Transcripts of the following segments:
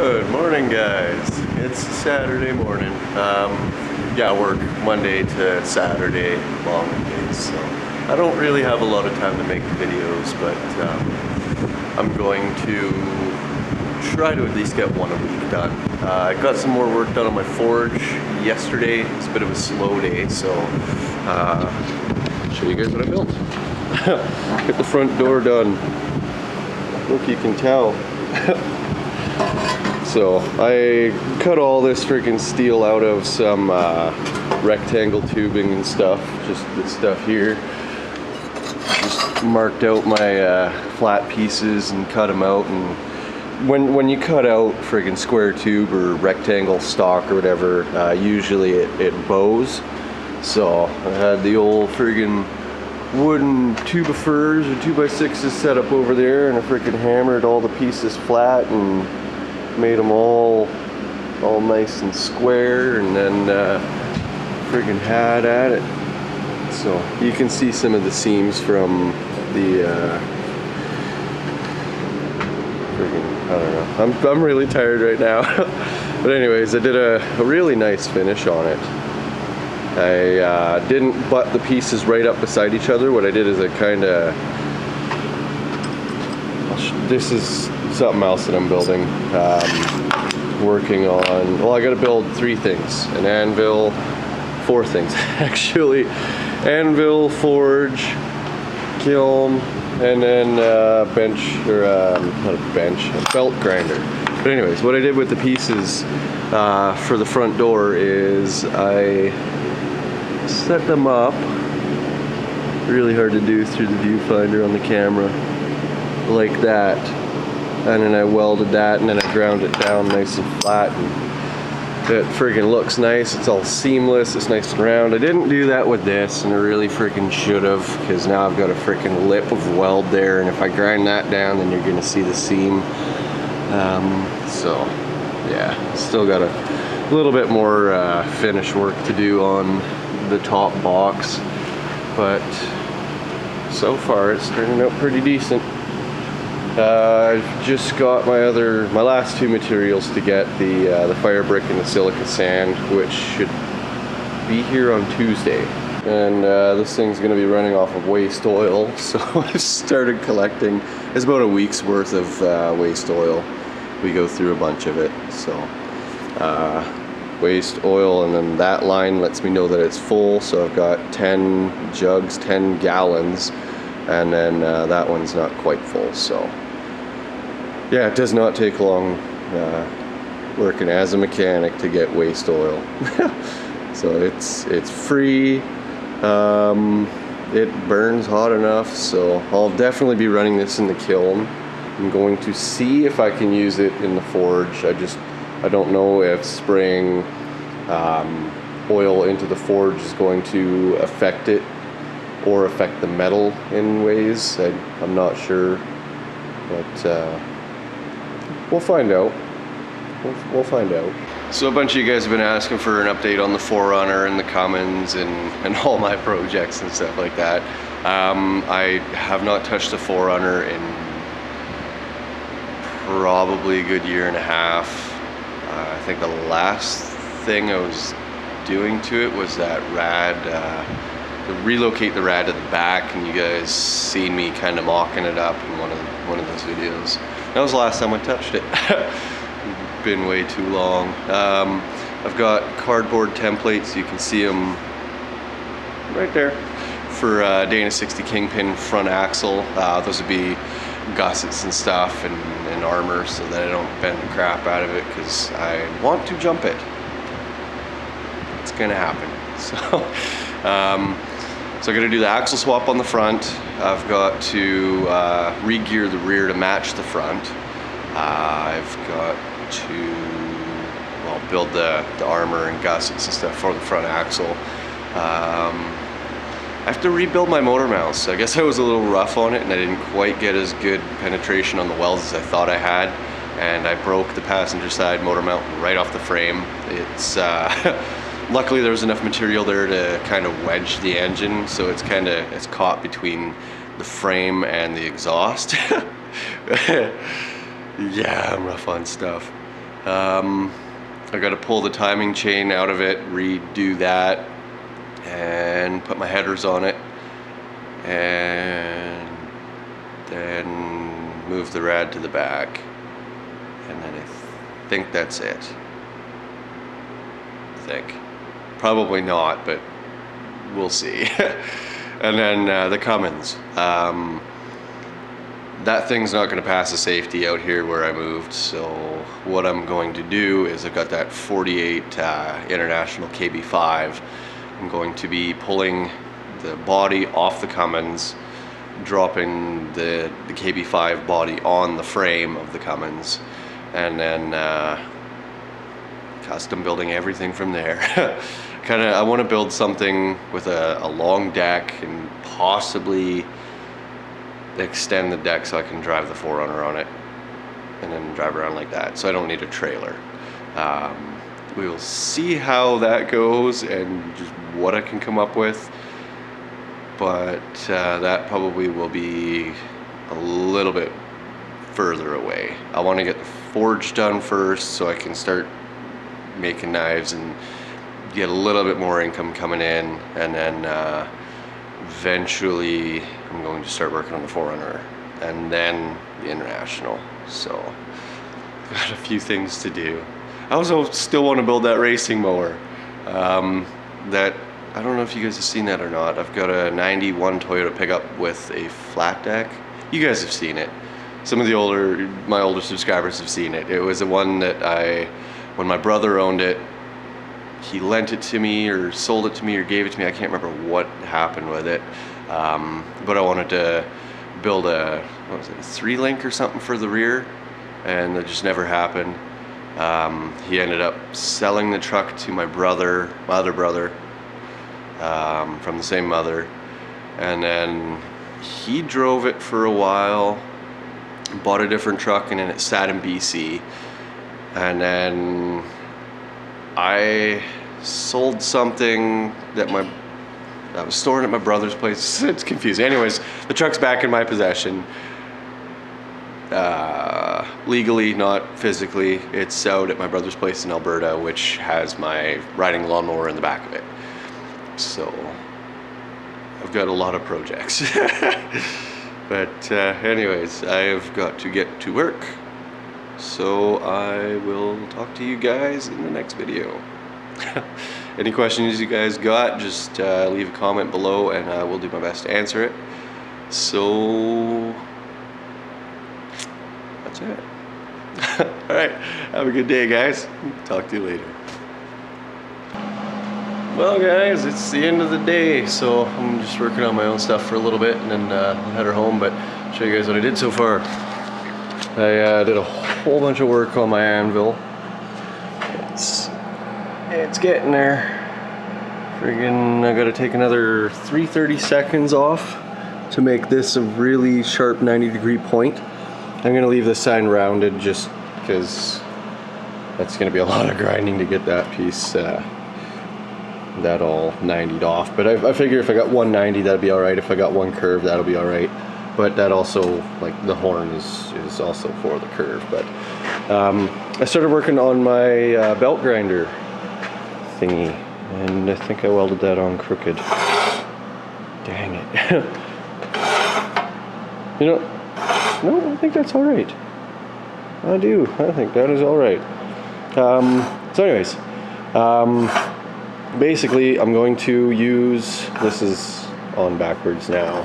Good morning, guys. It's Saturday morning. Yeah, I work Monday to Saturday, long days, so I don't really have a lot of time to make videos, but I'm going to try to at least get one a week done. I got some more work done on my forge yesterday. It's a bit of a slow day, so I'll show you guys what I built. Get the front door done. Look, you can tell. So I cut all this freaking steel out of some rectangle tubing and stuff, just this stuff here. Just marked out my flat pieces and cut them out. And when you cut out friggin' square tube or rectangle stock or whatever, usually it bows. So I had the old friggin' wooden 2x4s or 2x6s set up over there, and I freaking hammered all the pieces flat and made them all nice and square, and then friggin' had at it. So you can see some of the seams from the friggin', I don't know. I'm really tired right now. But anyways, I did a really nice finish on it. I didn't butt the pieces right up beside each other. What I did is I kind of, this is something else that I'm building, working on. Well, I got to build 3 things: an anvil, 4 things actually: anvil, forge, kiln, and then bench, or not a bench, a belt grinder. But anyways, what I did with the pieces for the front door is I set them up, really hard to do through the viewfinder on the camera, like that, and then I welded that, and then I ground it down nice and flat, and it friggin' looks nice. It's all seamless, it's nice and round. I didn't do that with this, and I really friggin' should have, because now I've got a friggin' lip of weld there, and if I grind that down, then you're gonna see the seam. So yeah, still got a little bit more finish work to do on the top box, but so far it's turning out pretty decent. I've just got my last 2 materials to get, the fire brick and the silica sand, which should be here on Tuesday. And this thing's going to be running off of waste oil, so I've started collecting. It's about a week's worth of waste oil. We go through a bunch of it, so waste oil, and then that line lets me know that it's full, so I've got 10 jugs, 10 gallons, and then that one's not quite full. So yeah, it does not take long working as a mechanic to get waste oil. So it's free, it burns hot enough, so I'll definitely be running this in the kiln. I'm going to see if I can use it in the forge. I don't know if spraying oil into the forge is going to affect it or affect the metal in ways. I'm not sure, but we'll find out. We'll find out. So a bunch of you guys have been asking for an update on the 4Runner and the Cummins and all my projects and stuff like that. I have not touched the 4Runner in probably a good 1.5 years. I think the last thing I was doing to it was that rad, to relocate the rad to the back, and you guys seen me kind of mocking it up in one of those videos. That was the last time I touched it. Been way too long. I've got cardboard templates, you can see them right there, for Dana 60 Kingpin front axle. Those would be gussets and stuff and armor, so that I don't bend the crap out of it, because I want to jump it. It's gonna happen. So I'm gonna do the axle swap on the front. I've got to re-gear the rear to match the front. I've got to build the armor and gussets and stuff for the front axle. I have to rebuild my motor mounts. I guess I was a little rough on it, and I didn't quite get as good penetration on the welds as I thought I had, and I broke the passenger side motor mount right off the frame. It's luckily there was enough material there to kind of wedge the engine, so it's caught between the frame and the exhaust. Yeah, I'm rough on stuff. I got to pull the timing chain out of it, redo that, and put my headers on it, and then move the rad to the back, and then I think that's it. I think. Probably not, but we'll see. And then the Cummins. That thing's not going to pass the safety out here where I moved, so what I'm going to do is I've got that 48 International KB5. I'm going to be pulling the body off the Cummins, dropping the KB5 body on the frame of the Cummins, and then custom building everything from there. I want to build something with a long deck and possibly extend the deck so I can drive the 4Runner on it and then drive around like that, so I don't need a trailer. We will see how that goes and just what I can come up with, but that probably will be a little bit further away. I want to get the forge done first so I can start making knives and get a little bit more income coming in, and then eventually I'm going to start working on the 4Runner and then the International. So got a few things to do. I also still want to build that racing mower. That, I don't know if you guys have seen that or not. I've got a 91 Toyota pickup with a flat deck. You guys have seen it. Some of my older subscribers have seen it. It was the one that when my brother owned it, he lent it to me or sold it to me or gave it to me. I can't remember what happened with it. But I wanted to build a 3-link or something for the rear, and that just never happened. He ended up selling the truck to my other brother, from the same mother, and then he drove it for a while, bought a different truck, and then it sat in BC, and then I sold something that I was storing at my brother's place. It's confusing. Anyways, the truck's back in my possession. Legally, not physically. It's out at my brother's place in Alberta, which has my riding lawnmower in the back of it. So I've got a lot of projects. But anyways, I've got to get to work. So I will talk to you guys in the next video. Any questions you guys got, just leave a comment below and I will do my best to answer it. So that's it. Alright, have a good day, guys. Talk to you later. Well guys, it's the end of the day, so I'm just working on my own stuff for a little bit and then I'll head her home, but I'll show you guys what I did so far. I did a whole bunch of work on my anvil. It's getting there. Friggin', I gotta take another 3/32 off to make this a really sharp 90-degree point. I'm gonna leave this side rounded just because that's gonna be a lot of grinding to get that piece that all 90'd off. But I figure if I got 190, that'd be all right. If I got one curve, that'll be all right. But that also, like the horn is also for the curve. But I started working on my belt grinder thingy, and I think I welded that on crooked. Dang it. You know, no, I think that's all right. I think that is all right. So anyways, basically I'm going to use, this is on backwards now,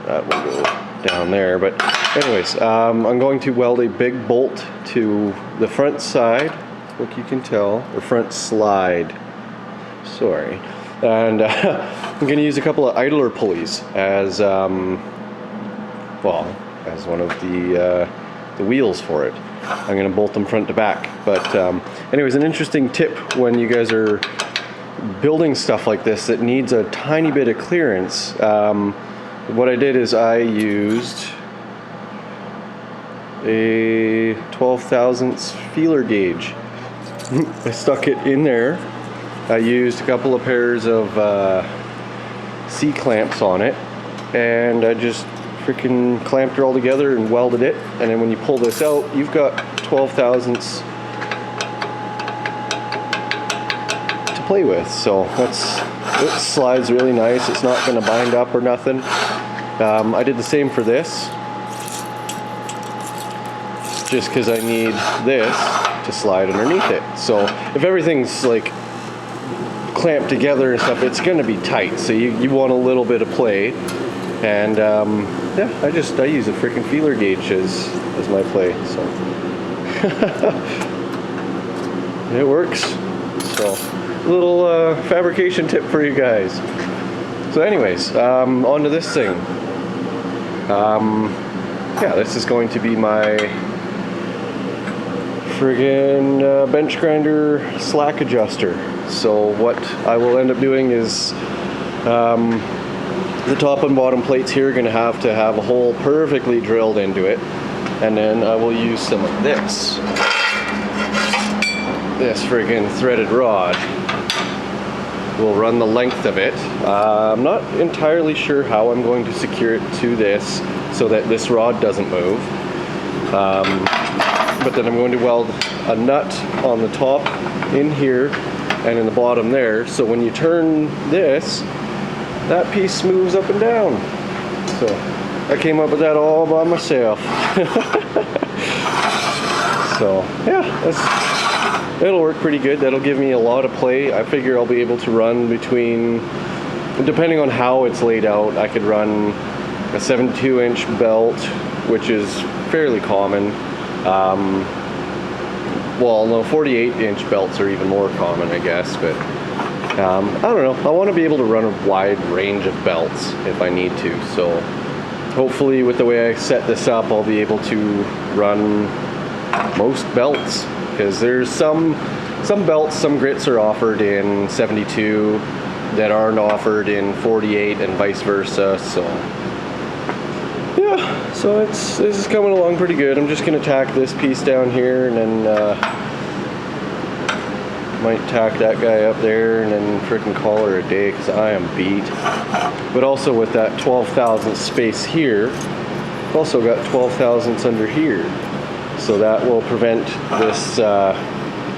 that will go down there, but anyways, I'm going to weld a big bolt to the front side, look, you can tell, or front slide, sorry, and I'm going to use a couple of idler pulleys as as one of the wheels for it. I'm going to bolt them front to back. But anyways, an interesting tip when you guys are building stuff like this that needs a tiny bit of clearance. What I did is I used a 12 thousandths feeler gauge. I stuck it in there. I used a couple of pairs of C-clamps on it, and I just freaking clamped it all together and welded it. And then when you pull this out, you've got 12 thousandths play with. So it slides really nice. It's not going to bind up or nothing. I did the same for this, just because I need this to slide underneath it. So if everything's like clamped together and stuff, it's going to be tight. So you want a little bit of play. And yeah, I use a freaking feeler gauge as my play. So it works. So little fabrication tip for you guys. So anyways, on to this thing. Yeah, this is going to be my friggin' bench grinder slack adjuster. So what I will end up doing is the top and bottom plates here are going to have a hole perfectly drilled into it, and then I will use some of this friggin' threaded rod. We'll run the length of it. I'm not entirely sure how I'm going to secure it to this so that this rod doesn't move. But then I'm going to weld a nut on the top in here and in the bottom there. So when you turn this, that piece moves up and down. So I came up with that all by myself. So yeah, it'll work pretty good. That'll give me a lot of play. I figure I'll be able to run between, depending on how it's laid out, I could run a 72-inch belt, which is fairly common. Well, no, 48-inch belts are even more common, I guess, but I don't know. I want to be able to run a wide range of belts if I need to. So hopefully with the way I set this up, I'll be able to run most belts, because there's some belts, some grits are offered in 72 that aren't offered in 48 and vice versa. So yeah, so this is coming along pretty good. I'm just going to tack this piece down here, and then might tack that guy up there, and then frickin' call her a day, because I am beat. But also with that 12 thousandths space here, I've also got 12 thousandths under here. So that will prevent this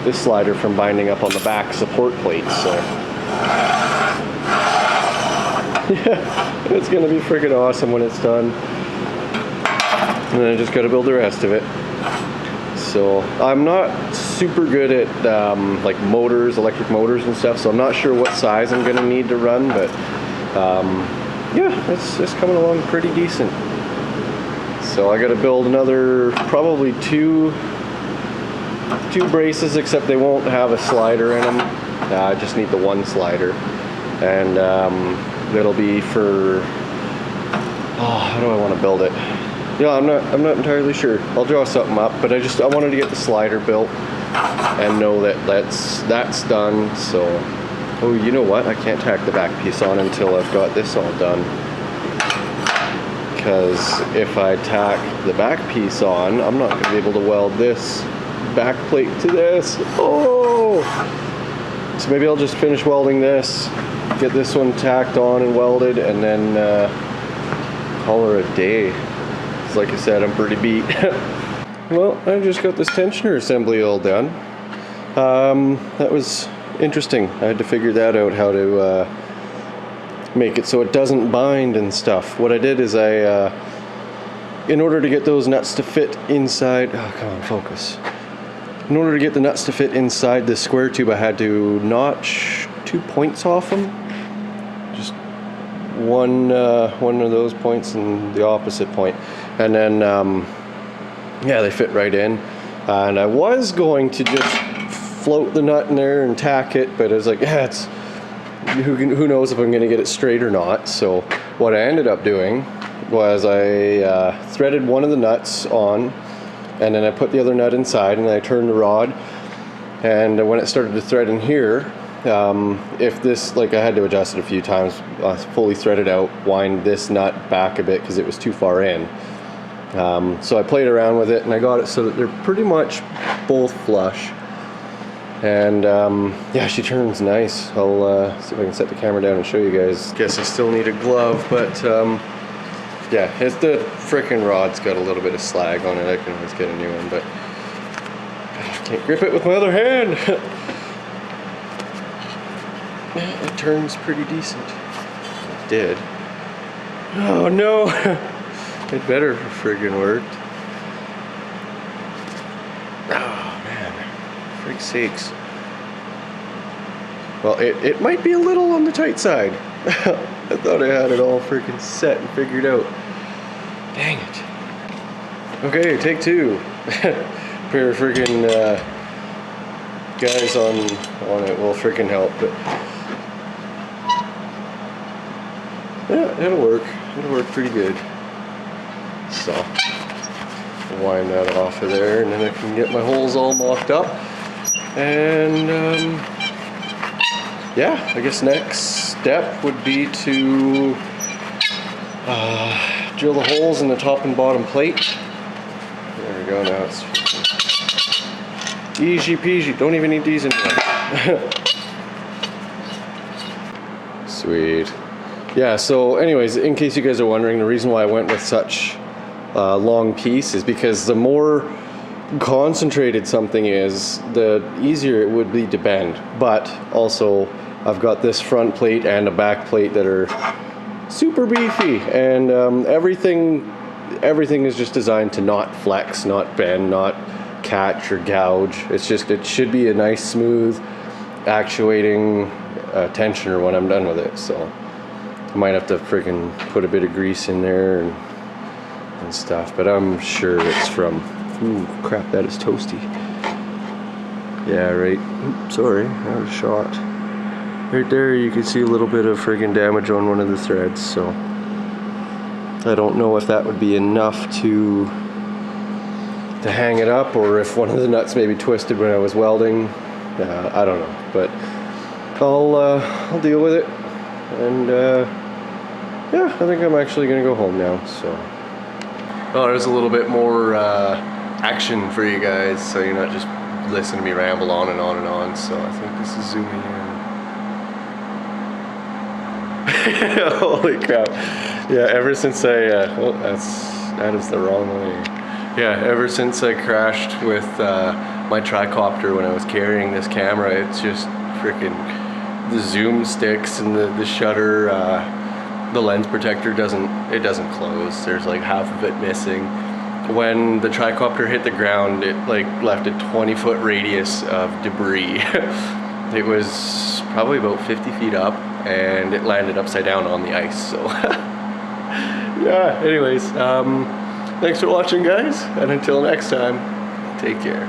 this slider from binding up on the back support plates. So yeah, it's going to be freaking awesome when it's done. And then I just got to build the rest of it. So I'm not super good at like motors, electric motors and stuff, so I'm not sure what size I'm going to need to run, but yeah, it's coming along pretty decent. So I got to build another probably two braces, except they won't have a slider in them. I just need the one slider, and that'll be for, how do I want to build it? Yeah, I'm not entirely sure. I'll draw something up, but I wanted to get the slider built and know that that's done. So, oh, you know what? I can't tack the back piece on until I've got this all done. Because if I tack the back piece on, I'm not going to be able to weld this back plate to this. Oh! So maybe I'll just finish welding this, get this one tacked on and welded, and then call her a day. Like I said, I'm pretty beat. Well, I just got this tensioner assembly all done. That was interesting. I had to figure that out, how to make it so it doesn't bind and stuff. What I did is in order to get those nuts to fit inside, oh come on, focus. In order to get the nuts to fit inside the square tube, I had to notch 2 points off them. Just one of those points and the opposite point. And then, yeah, they fit right in. And I was going to just float the nut in there and tack it, but I was like, yeah, who knows if I'm going to get it straight or not. So what I ended up doing was I threaded one of the nuts on, and then I put the other nut inside, and I turned the rod. And when it started to thread in here, if this, like, I had to adjust it a few times, fully threaded out, wind this nut back a bit because it was too far in. So I played around with it, and I got it so that they're pretty much both flush. And yeah, she turns nice. I'll see if I can set the camera down and show you guys. Guess I still need a glove, but yeah, it's the frickin' rod's got a little bit of slag on it. I can always get a new one, but I can't grip it with my other hand. Yeah, it turns pretty decent. It did. Oh no! It better friggin' worked. Oh man, frig sakes. Well, it might be a little on the tight side. I thought I had it all freaking set and figured out. Dang it. Okay, take two. Pair of freaking guys on it will freaking help, but yeah, it'll work. It'll work pretty good. So, wind that off of there, and then I can get my holes all mocked up. And yeah, I guess next step would be to drill the holes in the top and bottom plate. There we go, now it's easy peasy, don't even need these anymore. Sweet. Yeah, so anyways, in case you guys are wondering, the reason why I went with such a long piece is because the more concentrated something is, the easier it would be to bend. But also, I've got this front plate and a back plate that are super beefy, and everything is just designed to not flex, not bend, not catch or gouge. It's just, it should be a nice smooth actuating tensioner when I'm done with it. So I might have to freaking put a bit of grease in there and stuff, but I'm sure it's from, ooh crap, that is toasty. Yeah, right. Oops, sorry, that was shot. Right there you can see a little bit of friggin' damage on one of the threads, so I don't know if that would be enough to hang it up, or if one of the nuts maybe twisted when I was welding. I don't know, but I'll deal with it. And yeah, I think I'm actually gonna go home now. So, well, there's a little bit more action for you guys, so you're not just listening to me ramble on and on and on. So I think this is zooming in. Holy crap! Yeah, ever since I oh, that is the wrong way. Yeah, ever since I crashed with my tricopter when I was carrying this camera, it's just freaking the zoom sticks and the shutter, the lens protector doesn't close. There's like half of it missing. When the tricopter hit the ground, it like left a 20-foot radius of debris. It was probably about 50 feet up, and it landed upside down on the ice. So yeah, anyways, thanks for watching, guys, and until next time, take care.